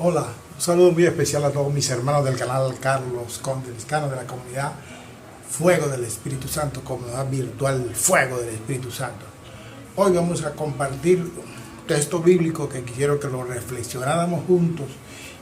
Hola, un saludo muy especial a todos mis hermanos del canal Carlos Condeliscano de la comunidad Fuego del Espíritu Santo, comunidad virtual Fuego del Espíritu Santo. Hoy vamos a compartir un texto bíblico que quiero que lo reflexionáramos juntos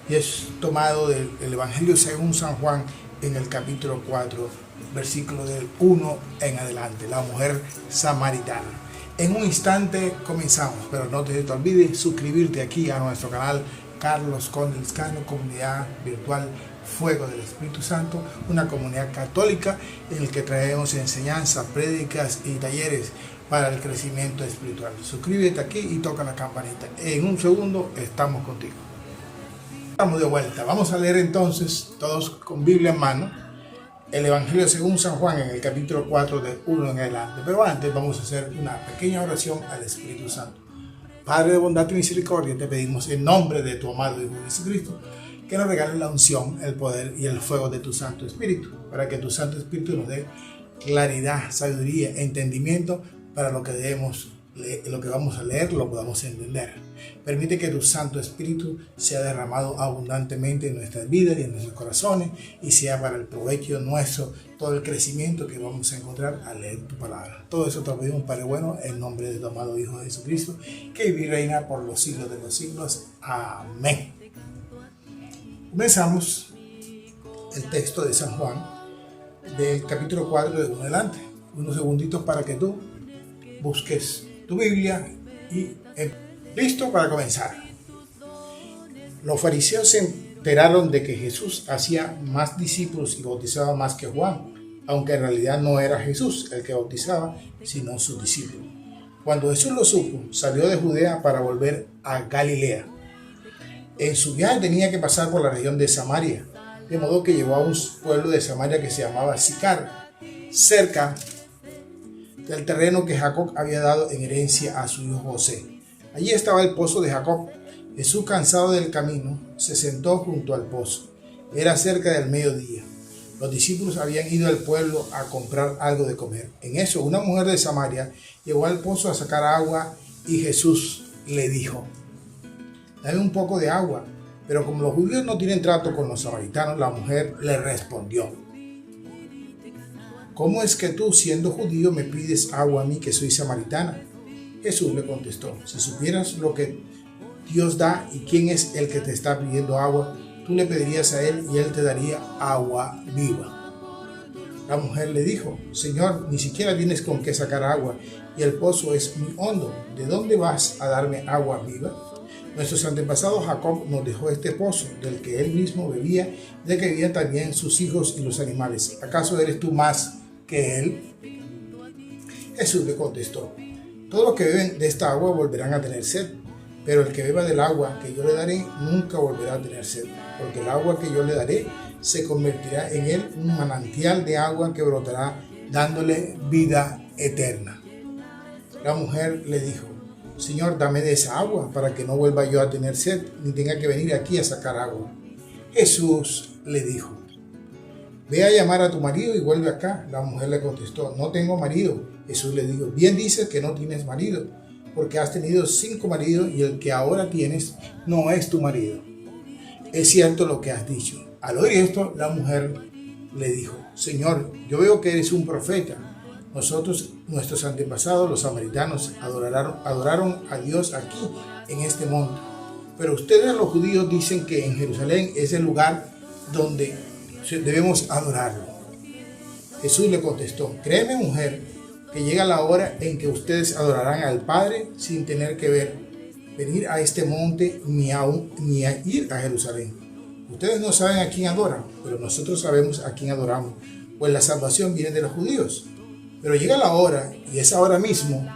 y es tomado del Evangelio según San Juan en el capítulo 4, versículo del 1 en adelante, la mujer samaritana. En un instante comenzamos, pero no te olvides suscribirte aquí a nuestro canal Carlos Condeliscano, comunidad virtual Fuego del Espíritu Santo, una comunidad católica en la que traemos enseñanzas, prédicas y talleres para el crecimiento espiritual. Suscríbete aquí y toca la campanita. En un segundo estamos contigo. Estamos de vuelta. Vamos a leer entonces, todos con Biblia en mano, el Evangelio según San Juan en el capítulo 4 de 1 en adelante. Pero antes vamos a hacer una pequeña oración al Espíritu Santo. Padre de bondad y misericordia, te pedimos en nombre de tu amado Hijo Jesucristo que nos regales la unción, el poder y el fuego de tu Santo Espíritu, para que tu Santo Espíritu nos dé claridad, sabiduría, entendimiento para lo que debemos leer, lo que vamos a leer, lo podamos entender. Permite que tu Santo Espíritu sea derramado abundantemente en nuestras vidas y en nuestros corazones y sea para el provecho nuestro todo el crecimiento que vamos a encontrar al leer tu palabra. Todo eso te lo pedimos, Padre bueno, en nombre de tu amado Hijo Jesucristo, que vive y reina por los siglos de los siglos. Amén. Comenzamos el texto de San Juan del capítulo 4 de 1 adelante. Unos segunditos para que tú busques tu Biblia y listo para comenzar. Los fariseos se enteraron de que Jesús hacía más discípulos y bautizaba más que Juan, aunque en realidad no era Jesús el que bautizaba, sino sus discípulos. Cuando Jesús lo supo, salió de Judea para volver a Galilea. En su viaje tenía que pasar por la región de Samaria, de modo que llegó a un pueblo de Samaria que se llamaba Sicar, cerca del terreno que Jacob había dado en herencia a su hijo José. Allí estaba el pozo de Jacob. Jesús, cansado del camino, se sentó junto al pozo. Era cerca del mediodía. Los discípulos habían ido al pueblo a comprar algo de comer. En eso, una mujer de Samaria llegó al pozo a sacar agua y Jesús le dijo: dame un poco de agua. Pero como los judíos no tienen trato con los samaritanos, la mujer le respondió: ¿cómo es que tú, siendo judío, me pides agua a mí que soy samaritana? Jesús le contestó: si supieras lo que Dios da y quién es el que te está pidiendo agua, tú le pedirías a él y él te daría agua viva. La mujer le dijo: Señor, ni siquiera tienes con qué sacar agua y el pozo es muy hondo. ¿De dónde vas a darme agua viva? Nuestros antepasados Jacob nos dejó este pozo, del que él mismo bebía, de que vivían también sus hijos y los animales. ¿Acaso eres tú más que él? Jesús le contestó: todos los que beben de esta agua volverán a tener sed, pero el que beba del agua que yo le daré nunca volverá a tener sed, porque el agua que yo le daré se convertirá en él un manantial de agua que brotará, dándole vida eterna. La mujer le dijo: Señor, dame de esa agua para que no vuelva yo a tener sed, ni tenga que venir aquí a sacar agua. Jesús le dijo: ve a llamar a tu marido y vuelve acá. La mujer le contestó: no tengo marido. Jesús le dijo: bien dices que no tienes marido, porque has tenido 5 maridos y el que ahora tienes no es tu marido. Es cierto lo que has dicho. Al oír esto, la mujer le dijo: Señor, yo veo que eres un profeta. Nuestros antepasados, los samaritanos, adoraron a Dios aquí, en este monte. Pero ustedes, los judíos, dicen que en Jerusalén es el lugar donde debemos adorarlo. Jesús le contestó: créeme, mujer, que llega la hora en que ustedes adorarán al Padre sin tener que venir a este monte ni a ir a Jerusalén. Ustedes no saben a quién adoran, pero nosotros sabemos a quién adoramos, pues la salvación viene de los judíos. Pero llega la hora, y es ahora mismo,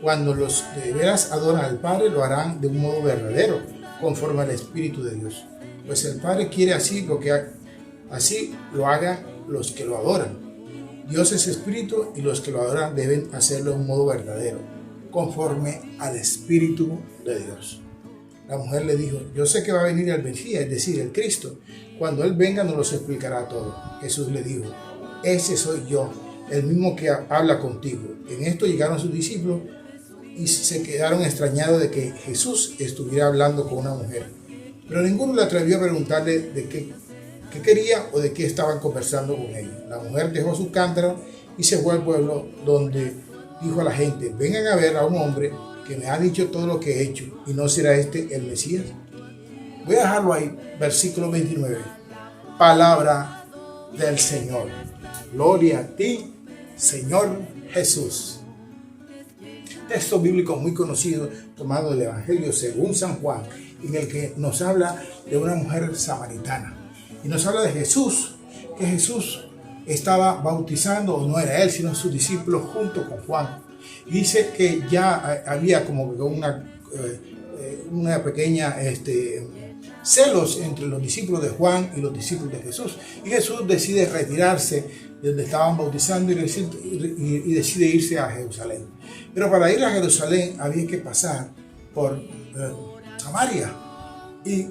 cuando los de veras adoran al Padre, lo harán de un modo verdadero, conforme al Espíritu de Dios. Pues el Padre quiere así lo hagan los que lo adoran. Dios es Espíritu y los que lo adoran deben hacerlo de un modo verdadero, conforme al Espíritu de Dios. La mujer le dijo: yo sé que va a venir el Mesías, es decir, el Cristo. Cuando Él venga nos los explicará todo. Jesús le dijo: ese soy yo, el mismo que habla contigo. En esto llegaron sus discípulos y se quedaron extrañados de que Jesús estuviera hablando con una mujer. Pero ninguno le atrevió a preguntarle de qué quería o de qué estaban conversando con ella. La mujer dejó su cántaro y se fue al pueblo, donde dijo a la gente: vengan a ver a un hombre que me ha dicho todo lo que he hecho, ¿y no será este el Mesías? Voy a dejarlo ahí, versículo 29. Palabra del Señor. Gloria a ti, Señor Jesús. Texto bíblico muy conocido, tomado del Evangelio según San Juan, en el que nos habla de una mujer samaritana. Y nos habla de Jesús, que Jesús estaba bautizando, o no era él, sino sus discípulos junto con Juan. Y dice que ya había como una pequeña celos entre los discípulos de Juan y los discípulos de Jesús. Y Jesús decide retirarse de donde estaban bautizando y decide irse a Jerusalén. Pero para ir a Jerusalén había que pasar por Samaria. Y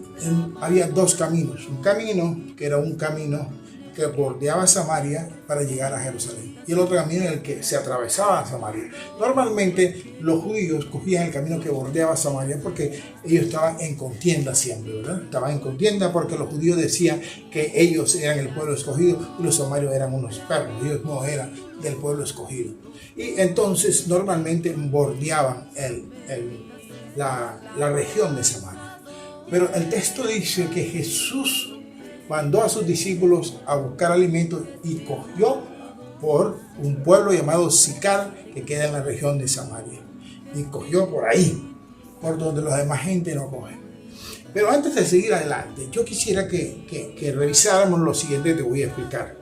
había dos caminos. Un camino que era un camino que bordeaba Samaria para llegar a Jerusalén, y el otro camino en el que se atravesaba Samaria. Normalmente los judíos cogían el camino que bordeaba Samaria porque ellos estaban en contienda siempre, ¿verdad? Estaban en contienda porque los judíos decían que ellos eran el pueblo escogido y los samarios eran unos perros, ellos no eran del pueblo escogido. Y entonces normalmente bordeaban la región de Samaria. Pero el texto dice que Jesús mandó a sus discípulos a buscar alimento y cogió por un pueblo llamado Sicar, que queda en la región de Samaria. Y cogió por ahí, por donde los demás gente no cogen. Pero antes de seguir adelante, yo quisiera que revisáramos lo siguiente que te voy a explicar.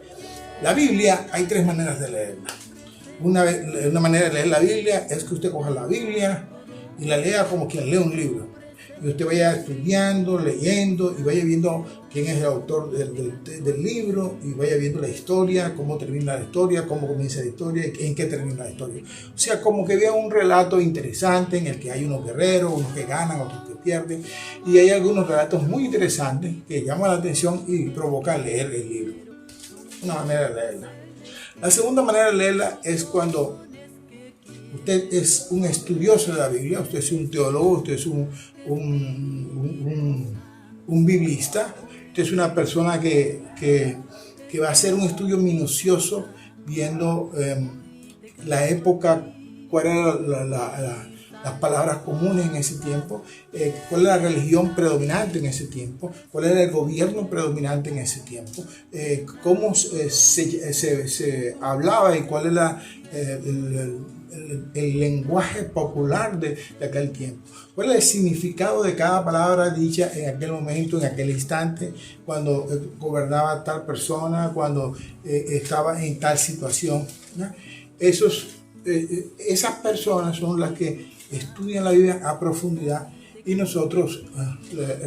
La Biblia, hay tres maneras de leerla. Una manera de leer la Biblia es que usted coja la Biblia y la lea como quien lee un libro. Y usted vaya estudiando, leyendo y vaya viendo quién es el autor del libro, y vaya viendo la historia, cómo termina la historia, cómo comienza la historia y en qué termina la historia. O sea, como que vea un relato interesante en el que hay unos guerreros, unos que ganan, otros que pierden, y hay algunos relatos muy interesantes que llaman la atención y provocan leer el libro. Una manera de leerla. La segunda manera de leerla es cuando usted es un estudioso de la Biblia, usted es un teólogo, usted es un biblista, usted es una persona que va a hacer un estudio minucioso viendo la época, cuál era las palabras comunes en ese tiempo, cuál era la religión predominante en ese tiempo, cuál era el gobierno predominante en ese tiempo, cómo se hablaba y cuál era el lenguaje popular de aquel tiempo. ¿Cuál es el significado de cada palabra dicha en aquel momento, en aquel instante, cuando gobernaba tal persona, cuando estaba en tal situación, ¿no? Esas personas son las que estudian la Biblia a profundidad, y nosotros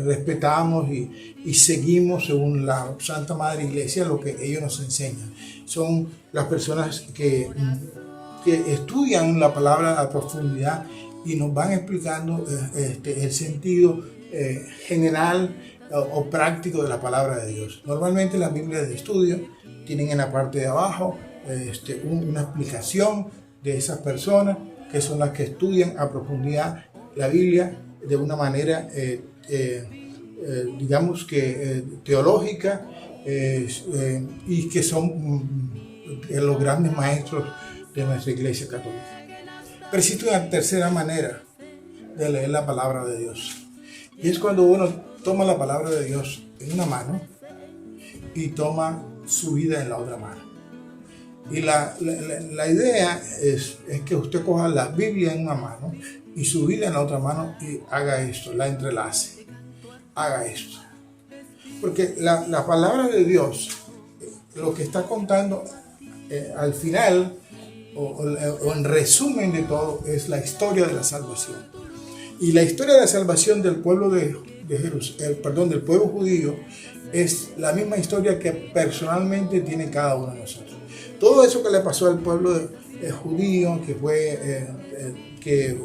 respetamos y seguimos, según la Santa Madre Iglesia, lo que ellos nos enseñan. Son las personas que estudian la palabra a profundidad y nos van explicando el sentido general o práctico de la palabra de Dios. Normalmente las Biblias de estudio tienen en la parte de abajo una explicación de esas personas que son las que estudian a profundidad la Biblia de una manera digamos que teológica, y que son los grandes maestros de nuestra Iglesia Católica. Pero existe una tercera manera de leer la palabra de Dios, y es cuando uno toma la palabra de Dios en una mano y toma su vida en la otra mano. Y la idea es que usted coja la Biblia en una mano y su vida en la otra mano y haga esto, la entrelace, haga esto. Porque la palabra de Dios, lo que está contando al final, o en resumen de todo, es la historia de la salvación. Y la historia de la salvación del pueblo del pueblo judío es la misma historia que personalmente tiene cada uno de nosotros. Todo eso que le pasó al pueblo judío, que fue que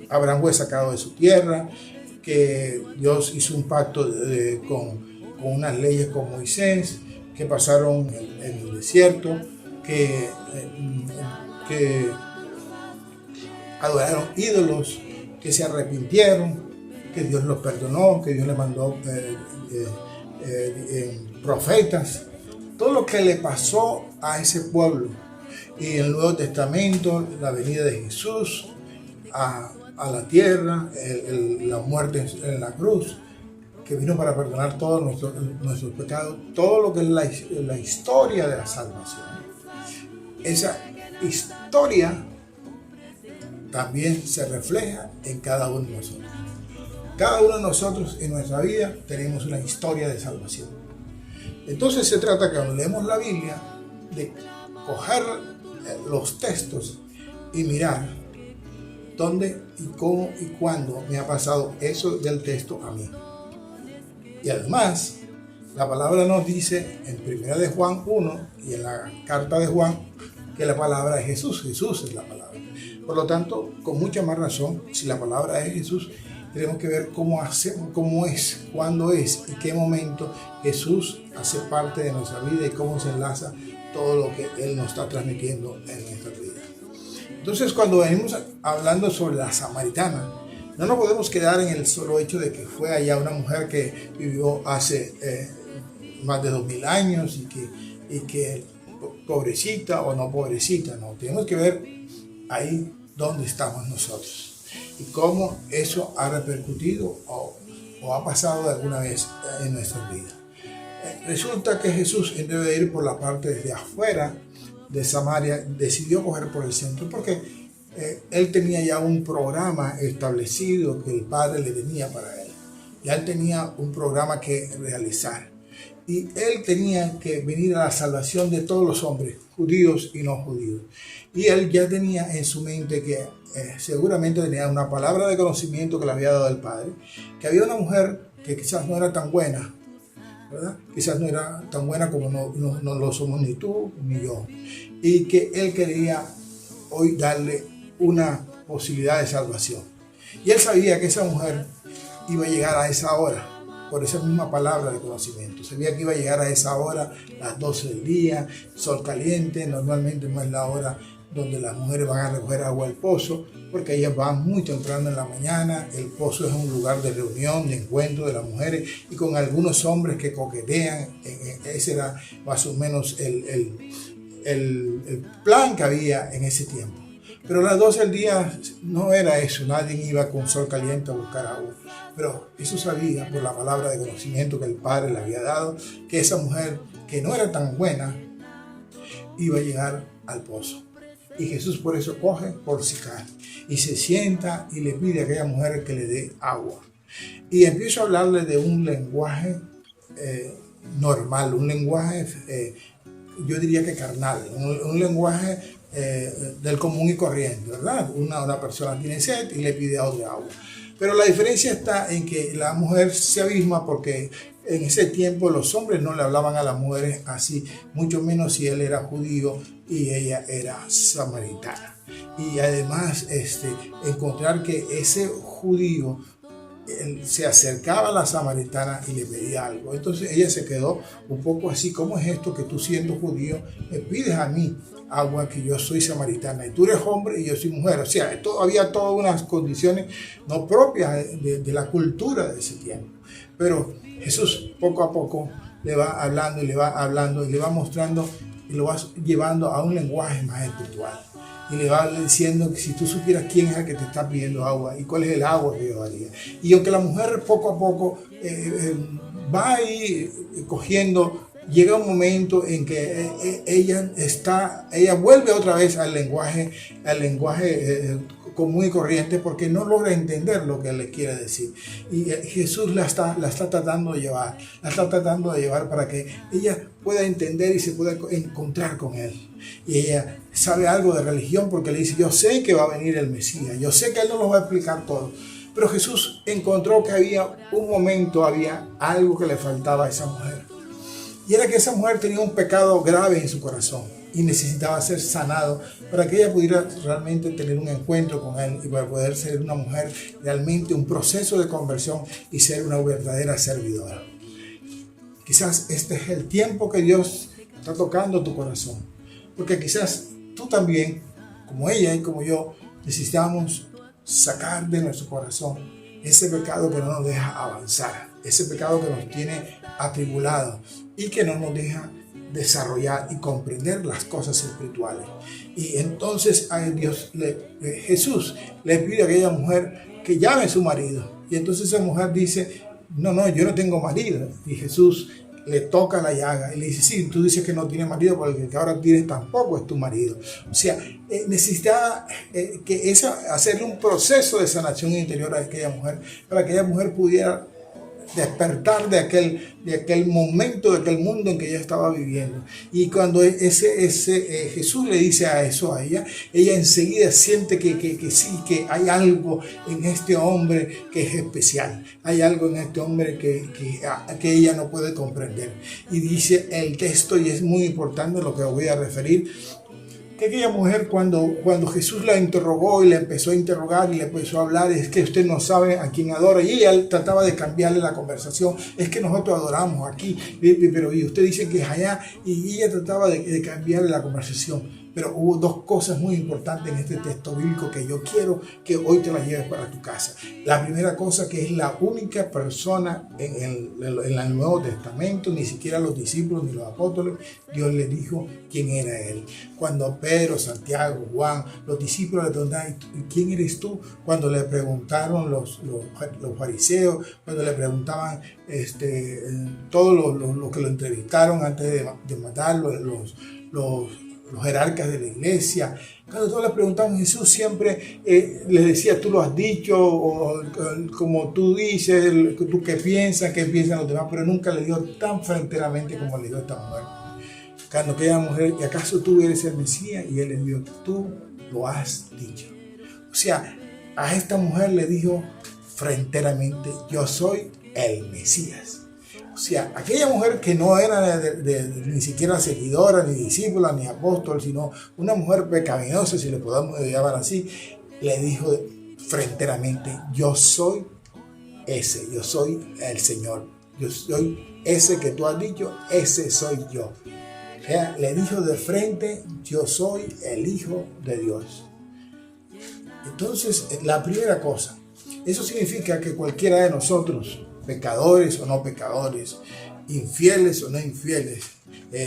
Abraham fue sacado de su tierra, que Dios hizo un pacto con unas leyes con Moisés, que pasaron en el desierto, que adoraron ídolos, que se arrepintieron, que Dios los perdonó, que Dios le mandó profetas, todo lo que le pasó a ese pueblo. Y en el Nuevo Testamento, la venida de Jesús a la tierra, la muerte en la cruz, que vino para perdonar todos nuestros pecados, todo lo que es la historia de la salvación. Esa historia también se refleja en cada uno de nosotros. Cada uno de nosotros en nuestra vida tenemos una historia de salvación. Entonces se trata que cuando leemos la Biblia, de coger los textos y mirar dónde y cómo y cuándo me ha pasado eso del texto a mí. Y además, la palabra nos dice en 1 de Juan 1 y en la carta de Juan que la palabra es Jesús. Jesús es la palabra. Por lo tanto, con mucha más razón, si la palabra es Jesús, tenemos que ver cómo es, cuándo es y qué momento Jesús hace parte de nuestra vida y cómo se enlaza todo lo que Él nos está transmitiendo en nuestra vida. Entonces, cuando venimos hablando sobre la samaritana, no nos podemos quedar en el solo hecho de que fue allá una mujer que vivió hace más de 2000 años y que pobrecita o no pobrecita, no. Tenemos que ver ahí dónde estamos nosotros y cómo eso ha repercutido o ha pasado alguna vez en nuestras vidas. Resulta que Jesús, en vez de ir por la parte de afuera de Samaria, decidió coger por el centro porque él tenía ya un programa establecido que el Padre le tenía para él. Ya él tenía un programa que realizar. Y él tenía que venir a la salvación de todos los hombres, judíos y no judíos. Y él ya tenía en su mente que seguramente tenía una palabra de conocimiento que le había dado el Padre, que había una mujer que quizás no era tan buena, ¿verdad? Quizás no era tan buena como no lo somos ni tú ni yo. Y que él quería hoy darle una posibilidad de salvación. Y él sabía que esa mujer iba a llegar a esa hora, por esa misma palabra de conocimiento. Sabía que iba a llegar a esa hora, las 12 del día, sol caliente. Normalmente no es la hora donde las mujeres van a recoger agua al pozo, porque ellas van muy temprano en la mañana. El pozo es un lugar de reunión, de encuentro de las mujeres, y con algunos hombres que coquetean. Ese era más o menos el plan que había en ese tiempo. Pero a las 12 del día no era eso, nadie iba con sol caliente a buscar agua. Pero Jesús sabía, por la palabra de conocimiento que el Padre le había dado, que esa mujer, que no era tan buena, iba a llegar al pozo. Y Jesús por eso coge por Sicar y se sienta y le pide a aquella mujer que le dé agua. Y empiezo a hablarle de un lenguaje normal, un lenguaje, yo diría que carnal, un lenguaje del común y corriente, ¿verdad? Una persona tiene sed y le pide a otra agua. Pero la diferencia está en que la mujer se abisma porque en ese tiempo los hombres no le hablaban a las mujeres así, mucho menos si él era judío y ella era samaritana. Y además encontrar que ese judío se acercaba a la samaritana y le pedía algo. Entonces ella se quedó un poco así: ¿cómo es esto que tú, siendo judío, me pides a mí agua, que yo soy samaritana y tú eres hombre y yo soy mujer? O sea, había todas unas condiciones no propias de la cultura de ese tiempo. Pero Jesús poco a poco le va hablando y le va hablando y le va mostrando y lo va llevando a un lenguaje más espiritual. Y le va diciendo que si tú supieras quién es el que te está pidiendo agua y cuál es el agua que yo daría. Y aunque la mujer poco a poco va ahí cogiendo, llega un momento en que ella vuelve otra vez al lenguaje común y corriente, porque no logra entender lo que él le quiere decir. Y Jesús la está tratando de llevar para que ella pueda entender y se pueda encontrar con él. Y ella sabe algo de religión porque le dice: yo sé que va a venir el Mesías, yo sé que él no nos va a explicar todo. Pero Jesús encontró que había algo que le faltaba a esa mujer. Y era que esa mujer tenía un pecado grave en su corazón y necesitaba ser sanado para que ella pudiera realmente tener un encuentro con él y para poder ser una mujer realmente, un proceso de conversión y ser una verdadera servidora. Quizás este es el tiempo que Dios está tocando tu corazón, porque quizás tú también, como ella y como yo, necesitamos sacar de nuestro corazón ese pecado que no nos deja avanzar, ese pecado que nos tiene atribulados y que no nos deja desarrollar y comprender las cosas espirituales. Y entonces Jesús le pide a aquella mujer que llame a su marido. Y entonces esa mujer dice, no, yo no tengo marido. Y Jesús le toca la llaga y le dice, sí, tú dices que no tienes marido, porque el que ahora tienes tampoco es tu marido. O sea, necesitaba hacerle un proceso de sanación interior a aquella mujer, para que aquella mujer pudiera despertar de aquel momento, de aquel mundo en que ella estaba viviendo. Y cuando Jesús le dice a ella enseguida siente que sí, que hay algo en este hombre que es especial, hay algo en este hombre que ella no puede comprender. Y dice el texto, y es muy importante lo que voy a referir, que aquella mujer cuando Jesús la interrogó y le empezó a interrogar y le empezó a hablar, es que usted no sabe a quién adora, y ella trataba de cambiarle la conversación, es que nosotros adoramos aquí, pero y usted dice que es allá, y ella trataba de cambiarle la conversación. Pero hubo dos cosas muy importantes en este texto bíblico que yo quiero que hoy te las lleves para tu casa. La primera cosa, que es la única persona en el Nuevo Testamento, ni siquiera los discípulos ni los apóstoles, Dios le dijo quién era él. Cuando Pedro, Santiago, Juan, los discípulos le preguntaron, ¿quién eres tú? Cuando le preguntaron los fariseos, cuando le preguntaban todos los que lo entrevistaron antes de matarlo, los jerarcas de la iglesia, cuando todos le preguntaban, Jesús siempre les decía, tú lo has dicho, o como tú dices, tú qué piensan los demás, pero nunca le dio tan fronteramente como le dio a esta mujer. Cuando aquella mujer, ¿y acaso tú eres el Mesías? Y él le dijo, tú lo has dicho. O sea, a esta mujer le dijo fronteramente, yo soy el Mesías. O sea, aquella mujer que no era ni siquiera seguidora, ni discípula, ni apóstol, sino una mujer pecaminosa, si le podemos llamar así, le dijo fronteramente, yo soy ese, yo soy el Señor, yo soy ese que tú has dicho, ese soy yo. O sea, le dijo de frente, yo soy el Hijo de Dios. Entonces, la primera cosa, eso significa que cualquiera de nosotros, pecadores o no pecadores, infieles o no infieles,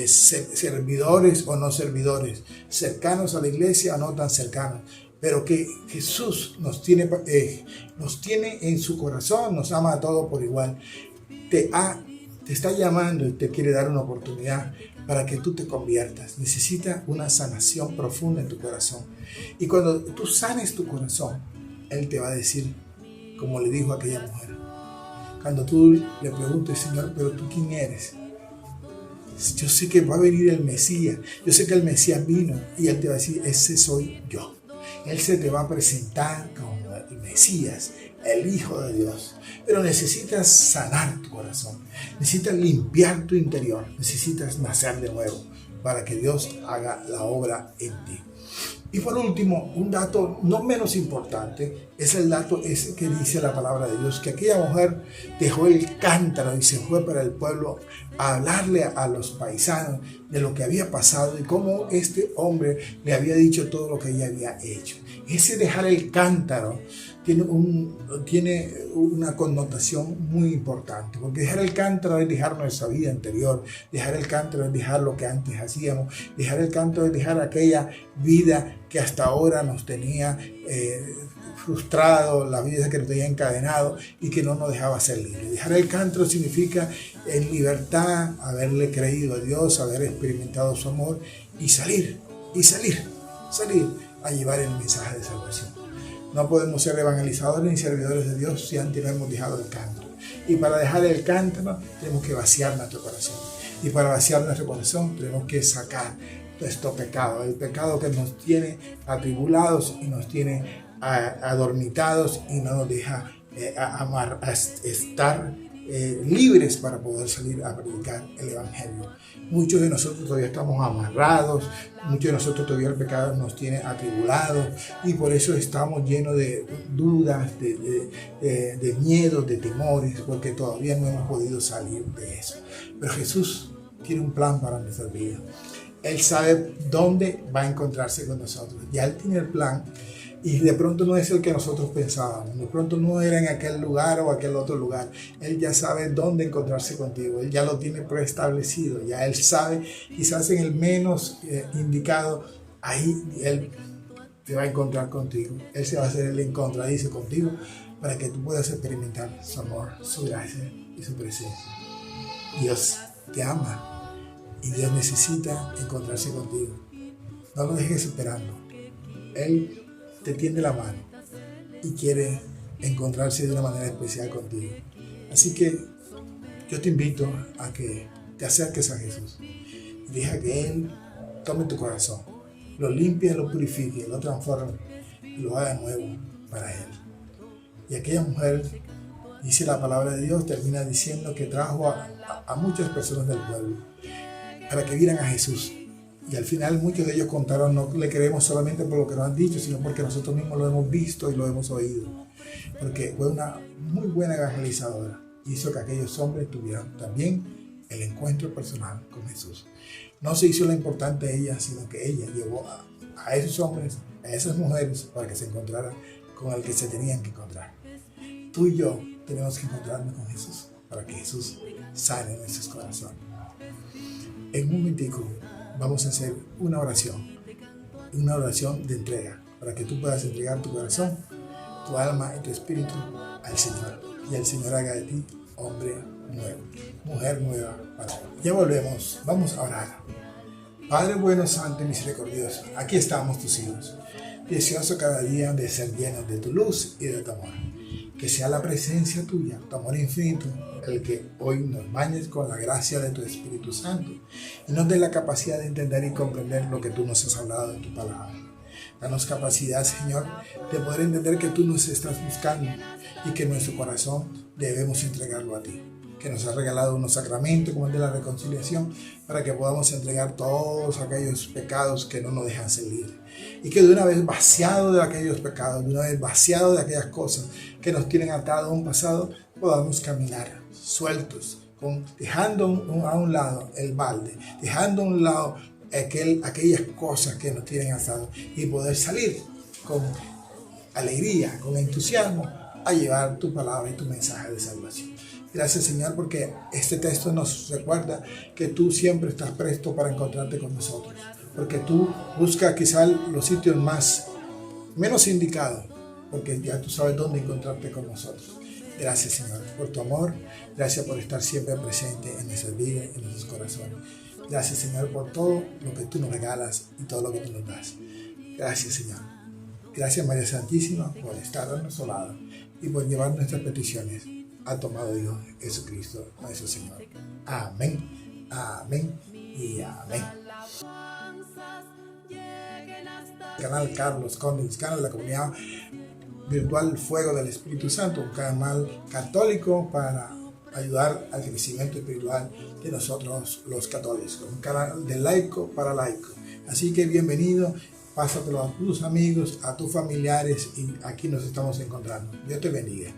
servidores o no servidores, cercanos a la iglesia o no tan cercanos, pero que Jesús nos tiene en su corazón, nos ama a todos por igual, te está llamando y te quiere dar una oportunidad para que tú te conviertas. Necesita una sanación profunda en tu corazón, y cuando tú sanes tu corazón, Él te va a decir, como le dijo a aquella mujer, cuando tú le preguntes, Señor, pero tú ¿quién eres? Yo sé que va a venir el Mesías, yo sé que el Mesías vino, y Él te va a decir, ese soy yo. Él se te va a presentar como el Mesías, el Hijo de Dios. Pero necesitas sanar tu corazón, necesitas limpiar tu interior, necesitas nacer de nuevo para que Dios haga la obra en ti. Y por último, un dato no menos importante es el dato ese que dice la palabra de Dios, que aquella mujer dejó el cántaro y se fue para el pueblo a hablarle a los paisanos de lo que había pasado y cómo este hombre le había dicho todo lo que ella había hecho. Ese dejar el cántaro tiene una connotación muy importante, porque dejar el cántaro es dejar nuestra vida anterior, dejar el cántaro es dejar lo que antes hacíamos, dejar el cántaro es dejar aquella vida que hasta ahora nos tenía frustrado, la vida que nos tenía encadenado y que no nos dejaba ser libres. Dejar el cántaro significa en libertad haberle creído a Dios, haber experimentado su amor y salir a llevar el mensaje de salvación. No podemos ser evangelizadores ni servidores de Dios si antes no hemos dejado el cántaro. Y para dejar el cántaro tenemos que vaciar nuestro corazón. Y para vaciar nuestro corazón tenemos que sacar nuestro pecado, el pecado que nos tiene atribulados y nos tiene adormitados y no nos deja estar libres para poder salir a predicar el Evangelio. Muchos de nosotros todavía estamos amarrados, muchos de nosotros todavía el pecado nos tiene atribulados y por eso estamos llenos de dudas, de miedos, de temores, porque todavía no hemos podido salir de eso. Pero Jesús tiene un plan para nuestra vida. Él sabe dónde va a encontrarse con nosotros. Ya Él tiene el plan Y de pronto no es el que nosotros pensábamos, de pronto no era en aquel lugar o aquel otro lugar. Él ya sabe dónde encontrarse contigo, Él ya lo tiene preestablecido, ya Él sabe, quizás en el menos indicado, ahí Él te va a encontrar contigo. Él se va a hacer el encontradizo contigo para que tú puedas experimentar su amor, su gracia y su presencia. Dios te ama y Dios necesita encontrarse contigo. No lo dejes esperando. Él te tiende la mano y quiere encontrarse de una manera especial contigo. Así que yo te invito a que te acerques a Jesús y deja que Él tome tu corazón, lo limpie, lo purifique, lo transforme y lo haga nuevo para Él. Y aquella mujer, dice la palabra de Dios, termina diciendo que trajo a muchas personas del pueblo para que vieran a Jesús. Y al final muchos de ellos contaron, no le creemos solamente por lo que nos han dicho, sino porque nosotros mismos lo hemos visto y lo hemos oído. Porque fue una muy buena evangelizadora. Hizo que aquellos hombres tuvieran también el encuentro personal con Jesús. No se hizo lo importante ella, sino que ella llevó a esos hombres, a esas mujeres, para que se encontraran con el que se tenían que encontrar. Tú y yo tenemos que encontrarnos con Jesús, para que Jesús sane nuestros corazones. En un momentico vamos a hacer una oración de entrega, para que tú puedas entregar tu corazón, tu alma y tu espíritu al Señor, y el Señor haga de ti hombre nuevo, mujer nueva para Él. Ya volvemos, vamos a orar. Padre bueno, santo y misericordioso, aquí estamos tus hijos, deseoso cada día de ser llenos de tu luz y de tu amor. Que sea la presencia tuya, tu amor infinito, el que hoy nos bañes con la gracia de tu Espíritu Santo y nos dé la capacidad de entender y comprender lo que tú nos has hablado en tu palabra. Danos capacidad, Señor, de poder entender que tú nos estás buscando y que nuestro corazón debemos entregarlo a ti. Que nos has regalado unos sacramentos como el de la reconciliación para que podamos entregar todos aquellos pecados que no nos dejan ser libres. Y que de una vez vaciado de aquellos pecados, de una vez vaciado de aquellas cosas que nos tienen atado a un pasado, podamos caminar sueltos, dejando a un lado el balde, dejando a un lado aquellas cosas que nos tienen atados y poder salir con alegría, con entusiasmo a llevar tu palabra y tu mensaje de salvación. Gracias, Señor, porque este texto nos recuerda que tú siempre estás presto para encontrarte con nosotros, porque tú buscas quizás los sitios menos indicados, porque ya tú sabes dónde encontrarte con nosotros. Gracias, Señor, por tu amor. Gracias por estar siempre presente en nuestras vidas, en nuestros corazones. Gracias, Señor, por todo lo que tú nos regalas y todo lo que tú nos das. Gracias, Señor. Gracias, María Santísima, por estar a nuestro lado y por llevar nuestras peticiones a tu amado Hijo Jesucristo, nuestro Señor. Amén, amén y amén. Canal Carlos Condens, canal de la comunidad virtual Fuego del Espíritu Santo, un canal católico para ayudar al crecimiento espiritual de nosotros los católicos, un canal de laico para laico. Así que bienvenido, pásatelo a tus amigos, a tus familiares y aquí nos estamos encontrando. Dios te bendiga.